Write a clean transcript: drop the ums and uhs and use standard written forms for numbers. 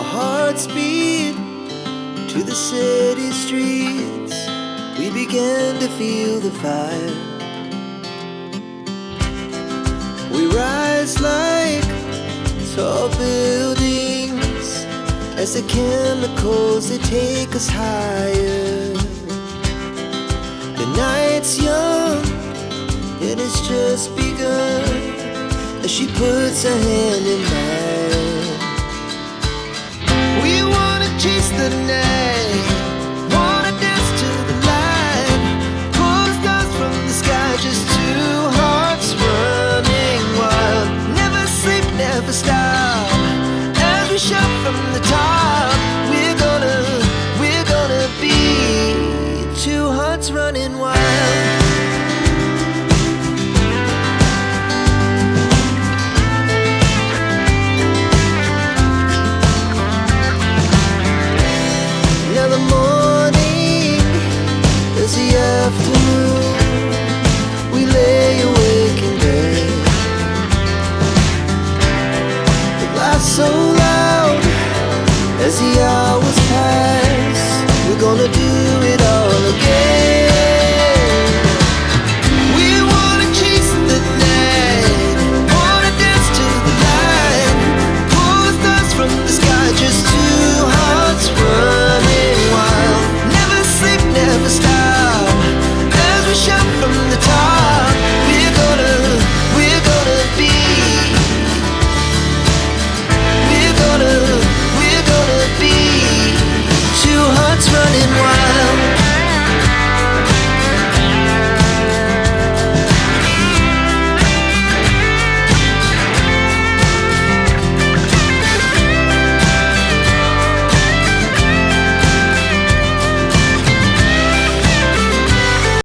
Our hearts beat to the city streets. We began to feel the fire. We rise like tall buildings as the chemicals, they take us higher. The night's young, it has just begun, as she puts her hand in mine. We wanna chase the night, wanna dance to the light, pull the stars from the sky, just two hearts running wild. Never sleep, never stop, as we shout from the top. We're gonna be two hearts running wild. Now the morning is the afternoon. We lay awake in bed. The laughs so loud as the